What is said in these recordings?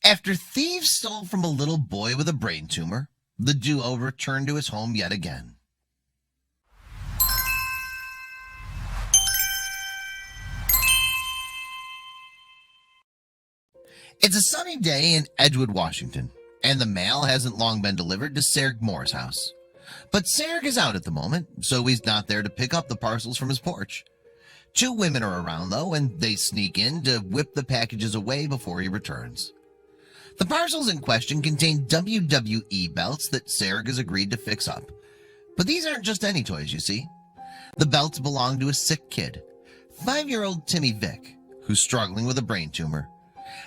After thieves stole from a little boy with a brain tumor, the duo returned to his home yet again. It's a sunny day in Edgewood, Washington, and the mail hasn't long been delivered to Serg More's house. But Serg is out at the moment, so he's not there to pick up the parcels from his porch. Two women are around, though, and they sneak in to whip the packages away before he returns. The parcels in question contain WWE belts that Serg has agreed to fix up. But these aren't just any toys, you see. The belts belong to a sick kid, 5-year-old Timmy Vick, who's struggling with a brain tumor.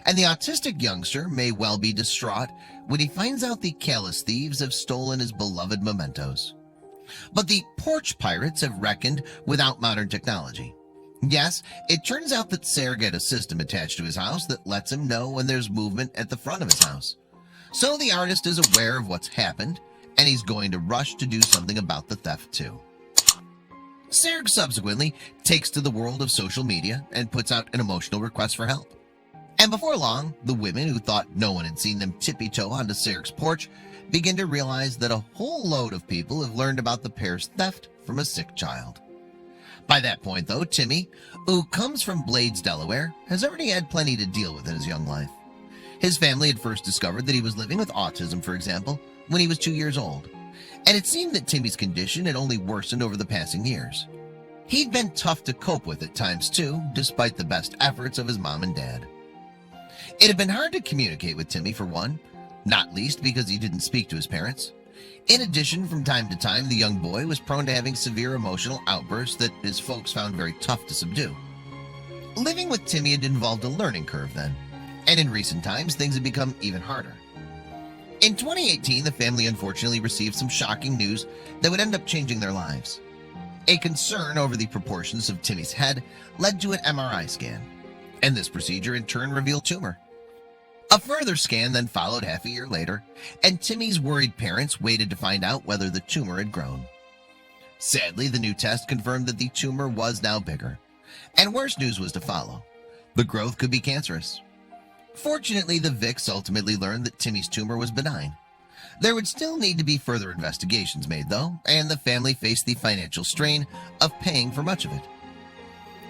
And the autistic youngster may well be distraught when he finds out the callous thieves have stolen his beloved mementos. But the porch pirates have reckoned without modern technology. Yes, it turns out that Serg had a system attached to his house that lets him know when there's movement at the front of his house. So the artist is aware of what's happened, and he's going to rush to do something about the theft too. Serg subsequently takes to the world of social media and puts out an emotional request for help. And before long, the women who thought no one had seen them tippy-toe onto Serg's porch begin to realize that a whole load of people have learned about the pair's theft from a sick child. By that point, though, Timmy, who comes from Blades, Delaware, has already had plenty to deal with in his young life. His family had first discovered that he was living with autism, for example, when he was 2 years old, and it seemed that Timmy's condition had only worsened over the passing years. He'd been tough to cope with at times, too, despite the best efforts of his mom and dad. It had been hard to communicate with Timmy, for one, not least because he didn't speak to his parents. In addition, from time to time, the young boy was prone to having severe emotional outbursts that his folks found very tough to subdue. Living with Timmy had involved a learning curve then, and in recent times, things had become even harder. In 2018, the family unfortunately received some shocking news that would end up changing their lives. A concern over the proportions of Timmy's head led to an MRI scan, and this procedure in turn revealed tumor. A further scan then followed half a year later, and Timmy's worried parents waited to find out whether the tumor had grown. Sadly, the new test confirmed that the tumor was now bigger, and worse news was to follow. The growth could be cancerous. Fortunately, the Vicks ultimately learned that Timmy's tumor was benign. There would still need to be further investigations made, though, and the family faced the financial strain of paying for much of it.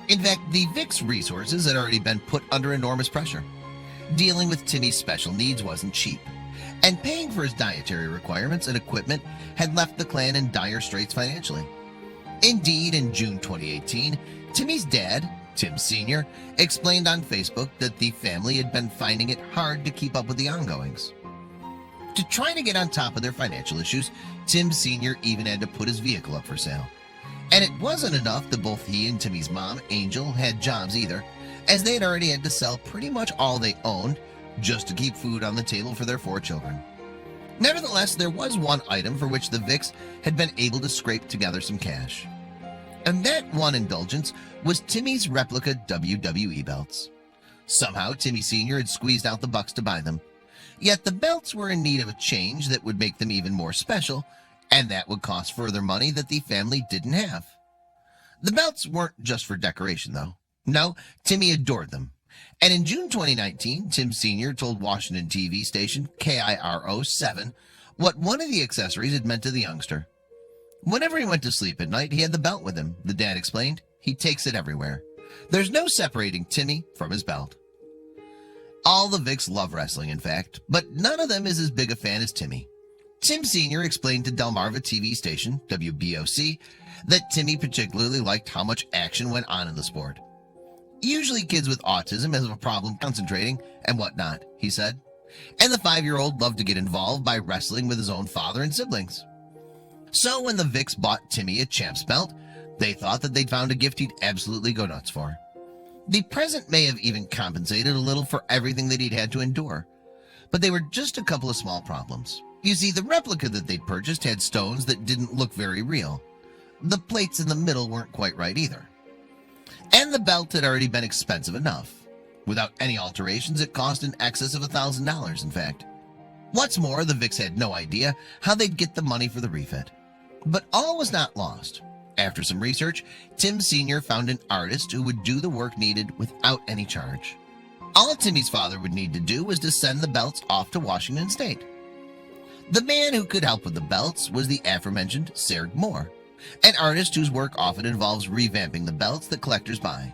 In fact, the Vicks' resources had already been put under enormous pressure. Dealing with Timmy's special needs wasn't cheap, and paying for his dietary requirements and equipment had left the clan in dire straits financially. Indeed, in June 2018, Timmy's dad, Tim Sr., explained on Facebook that the family had been finding it hard to keep up with the ongoings. To try to get on top of their financial issues, Tim Sr. even had to put his vehicle up for sale. And it wasn't enough that both he and Timmy's mom, Angel, had jobs either, as they had already had to sell pretty much all they owned just to keep food on the table for their 4 children. Nevertheless, there was one item for which the Vicks had been able to scrape together some cash. And that one indulgence was Timmy's replica WWE belts. Somehow, Timmy Sr. had squeezed out the bucks to buy them. Yet the belts were in need of a change that would make them even more special, and that would cost further money that the family didn't have. The belts weren't just for decoration, though. No, Timmy adored them. And in June 2019, Tim Sr. told Washington TV station KIRO 7 what one of the accessories had meant to the youngster. Whenever he went to sleep at night, he had the belt with him, the dad explained. He takes it everywhere. There's no separating Timmy from his belt. All the Vicks love wrestling, in fact, but none of them is as big a fan as Timmy. Tim Sr. explained to Delmarva TV station, WBOC, that Timmy particularly liked how much action went on in the sport. Usually kids with autism have a problem concentrating and whatnot, he said. And the 5-year-old loved to get involved by wrestling with his own father and siblings. So when the Vicks bought Timmy a champ's belt, they thought that they'd found a gift he'd absolutely go nuts for. The present may have even compensated a little for everything that he'd had to endure. But they were just a couple of small problems. You see, the replica that they'd purchased had stones that didn't look very real. The plates in the middle weren't quite right either. And the belt had already been expensive enough. Without any alterations, it cost in excess of $1,000, in fact. What's more, the Vicks had no idea how they'd get the money for the refit. But all was not lost. After some research, Tim Sr. found an artist who would do the work needed without any charge. All Timmy's father would need to do was to send the belts off to Washington State. The man who could help with the belts was the aforementioned Serg More, an artist whose work often involves revamping the belts that collectors buy.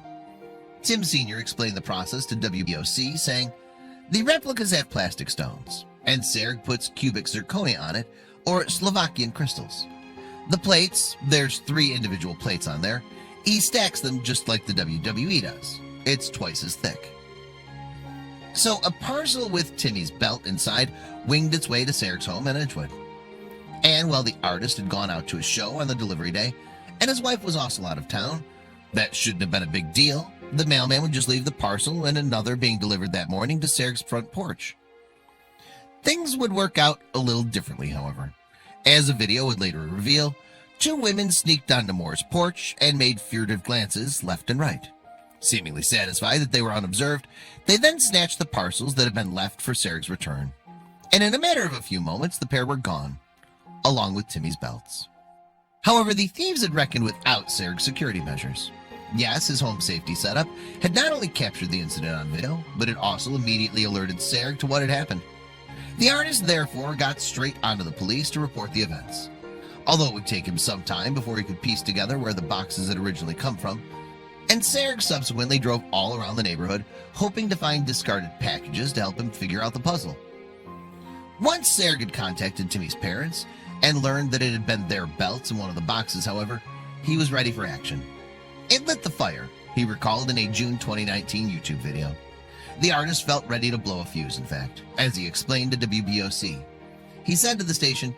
Tim Sr. explained the process to WBOC, saying, "The replicas have plastic stones, and Serg puts cubic zirconia on it, or Slovakian crystals. The plates, there's 3 individual plates on there, he stacks them just like the WWE does. It's twice as thick." So a parcel with Timmy's belt inside winged its way to Serg's home in Edgewood. And while the artist had gone out to a show on the delivery day, and his wife was also out of town, that shouldn't have been a big deal. The mailman would just leave the parcel and another being delivered that morning to Serg's front porch. Things would work out a little differently, however. As the video would later reveal, 2 women sneaked onto Moore's porch and made furtive glances left and right. Seemingly satisfied that they were unobserved, they then snatched the parcels that had been left for Serg's return. And in a matter of a few moments, the pair were gone, along with Timmy's belts. However, the thieves had reckoned without Serg's security measures. Yes, his home safety setup had not only captured the incident on video, but it also immediately alerted Serg to what had happened. The artist therefore got straight onto the police to report the events. Although it would take him some time before he could piece together where the boxes had originally come from, and Serg subsequently drove all around the neighborhood, hoping to find discarded packages to help him figure out the puzzle. Once Serg had contacted Timmy's parents and learned that it had been their belts in one of the boxes, however, he was ready for action. It lit the fire, he recalled in a June 2019 YouTube video. The artist felt ready to blow a fuse, in fact, as he explained to WBOC. He said to the station,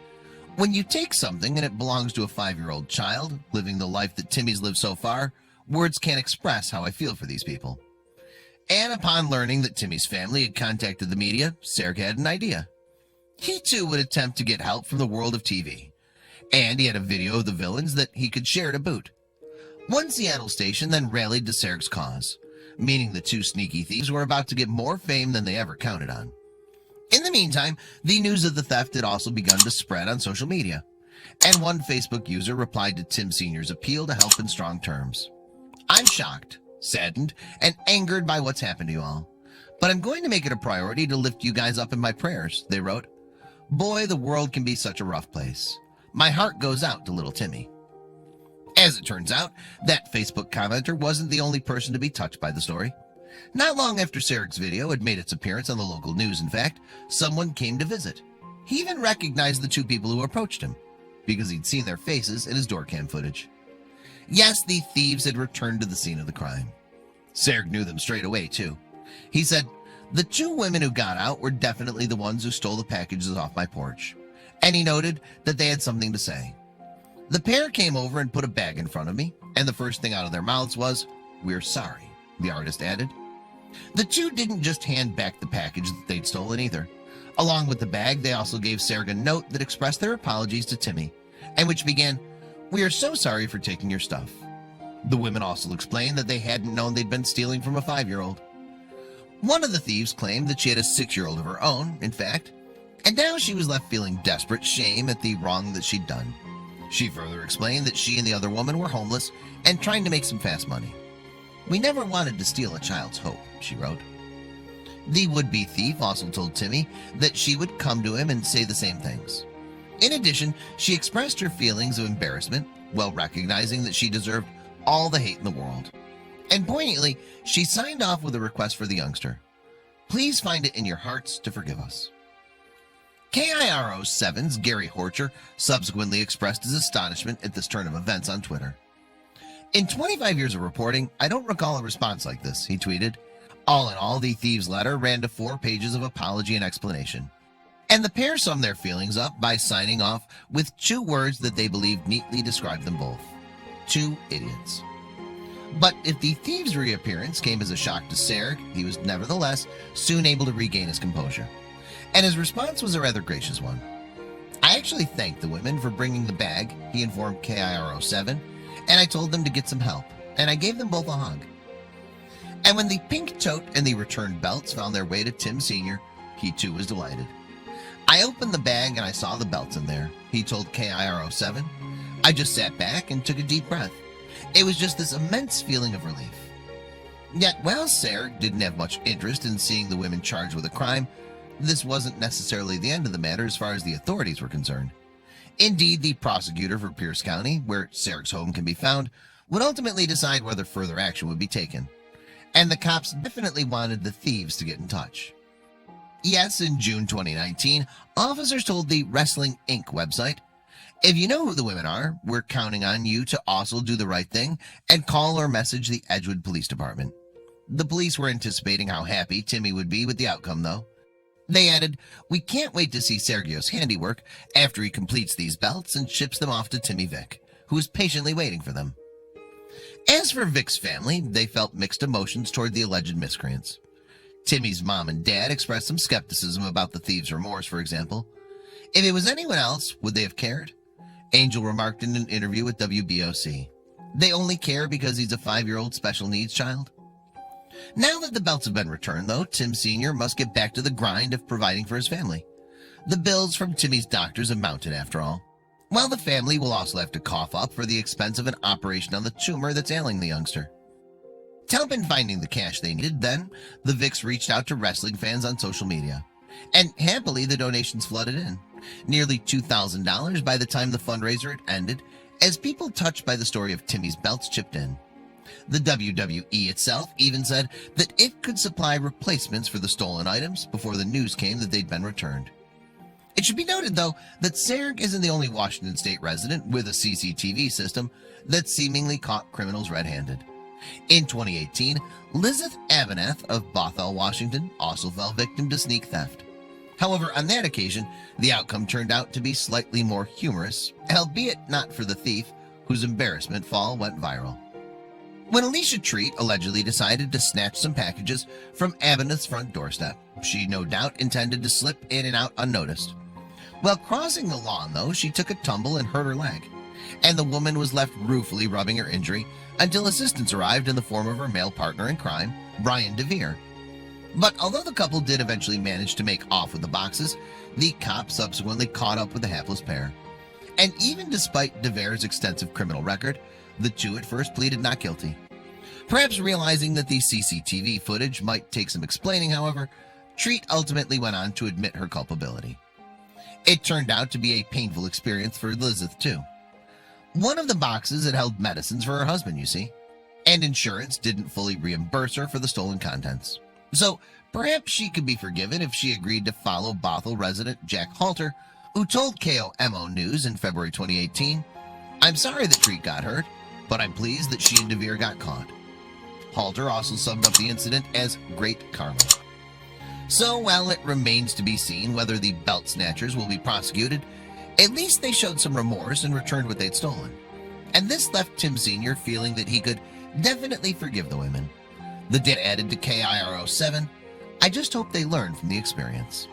"When you take something and it belongs to a 5-year-old child, living the life that Timmy's lived so far, words can't express how I feel for these people." And upon learning that Timmy's family had contacted the media, Serg had an idea. He too would attempt to get help from the world of TV. And he had a video of the villains that he could share to boot. One Seattle station then rallied to Serg's cause, meaning the 2 sneaky thieves were about to get more fame than they ever counted on. In the meantime, the news of the theft had also begun to spread on social media, and one Facebook user replied to Tim Sr.'s appeal to help in strong terms. "I'm shocked, saddened, and angered by what's happened to you all, but I'm going to make it a priority to lift you guys up in my prayers," they wrote. "Boy, the world can be such a rough place. My heart goes out to little Timmy." As it turns out, that Facebook commenter wasn't the only person to be touched by the story. Not long after Serg's video had made its appearance on the local news, in fact, someone came to visit. He even recognized the 2 people who approached him, because he'd seen their faces in his door cam footage. Yes, the thieves had returned to the scene of the crime. Serg knew them straight away, too. He said, "The 2 women who got out were definitely the ones who stole the packages off my porch." And he noted that they had something to say. "The pair came over and put a bag in front of me, and the first thing out of their mouths was, 'We're sorry,'" the artist added. The 2 didn't just hand back the package that they'd stolen either. Along with the bag, they also gave Serg a note that expressed their apologies to Timmy, and which began, "We are so sorry for taking your stuff." The women also explained that they hadn't known they'd been stealing from a 5-year-old. One of the thieves claimed that she had a 6-year-old of her own, in fact, and now she was left feeling desperate shame at the wrong that she'd done. She further explained that she and the other woman were homeless and trying to make some fast money. "We never wanted to steal a child's hope," she wrote. The would-be thief also told Timmy that she would come to him and say the same things. In addition, she expressed her feelings of embarrassment while recognizing that she deserved all the hate in the world. And poignantly, she signed off with a request for the youngster. "Please find it in your hearts to forgive us." KIRO7's Gary Horcher subsequently expressed his astonishment at this turn of events on Twitter. "In 25 years of reporting, I don't recall a response like this," he tweeted. All in all, the thieves' letter ran to 4 pages of apology and explanation. And the pair summed their feelings up by signing off with 2 words that they believed neatly described them both. 2 idiots. But if the thieves' reappearance came as a shock to Serg, he was nevertheless soon able to regain his composure. And his response was a rather gracious one. "I actually thanked the women for bringing the bag," he informed KIRO7, "and I told them to get some help, and I gave them both a hug." And when the pink tote and the returned belts found their way to Tim Sr., he too was delighted. "I opened the bag and I saw the belts in there," he told KIRO7. "I just sat back and took a deep breath. It was just this immense feeling of relief." Yet, while Serg didn't have much interest in seeing the women charged with a crime, this wasn't necessarily the end of the matter as far as the authorities were concerned. Indeed, the prosecutor for Pierce County, where Serg's home can be found, would ultimately decide whether further action would be taken. And the cops definitely wanted the thieves to get in touch. Yes, in June 2019, officers told the Wrestling Inc. website, "If you know who the women are, we're counting on you to also do the right thing and call or message the Edgewood Police Department." The police were anticipating how happy Timmy would be with the outcome, though. They added, "We can't wait to see Sergio's handiwork after he completes these belts and ships them off to Timmy Vick, who is patiently waiting for them." As for Vick's family, they felt mixed emotions toward the alleged miscreants. Timmy's mom and dad expressed some skepticism about the thieves' remorse, for example. If it was anyone else, would they have cared? Angel remarked in an interview with WBOC, "They only care because he's a 5-year-old special needs child." Now that the belts have been returned, though, Tim Sr. must get back to the grind of providing for his family. The bills from Timmy's doctors have mounted, after all. While the family will also have to cough up for the expense of an operation on the tumor that's ailing the youngster. To help in finding the cash they needed, then, the Vicks reached out to wrestling fans on social media. And happily, the donations flooded in. Nearly $2,000 by the time the fundraiser had ended, as people touched by the story of Timmy's belts chipped in. The WWE itself even said that it could supply replacements for the stolen items before the news came that they'd been returned. It should be noted, though, that Serg isn't the only Washington state resident with a CCTV system that seemingly caught criminals red-handed. In 2018, Lizeth Aberneth of Bothell, Washington, also fell victim to sneak theft. However, on that occasion, the outcome turned out to be slightly more humorous, albeit not for the thief, whose embarrassment fall went viral. When Alicia Treat allegedly decided to snatch some packages from Aberneth's front doorstep, she no doubt intended to slip in and out unnoticed. While crossing the lawn, though, she took a tumble and hurt her leg, and the woman was left ruefully rubbing her injury until assistance arrived in the form of her male partner in crime, Brian DeVere. But although the couple did eventually manage to make off with the boxes, the cops subsequently caught up with the hapless pair. And even despite DeVere's extensive criminal record, the two at first pleaded not guilty. Perhaps realizing that the CCTV footage might take some explaining, however, Treat ultimately went on to admit her culpability. It turned out to be a painful experience for Elizabeth, too. One of the boxes had held medicines for her husband, you see, and insurance didn't fully reimburse her for the stolen contents. So perhaps she could be forgiven if she agreed to follow Bothell resident Jack Halter, who told KOMO News in February 2018, "I'm sorry that Treat got hurt, but I'm pleased that she and DeVere got caught." Halter also summed up the incident as great karma. So while it remains to be seen whether the belt snatchers will be prosecuted, at least they showed some remorse and returned what they'd stolen. And this left Tim Sr. feeling that he could definitely forgive the women. The dad added to KIRO 7, "I just hope they learn from the experience."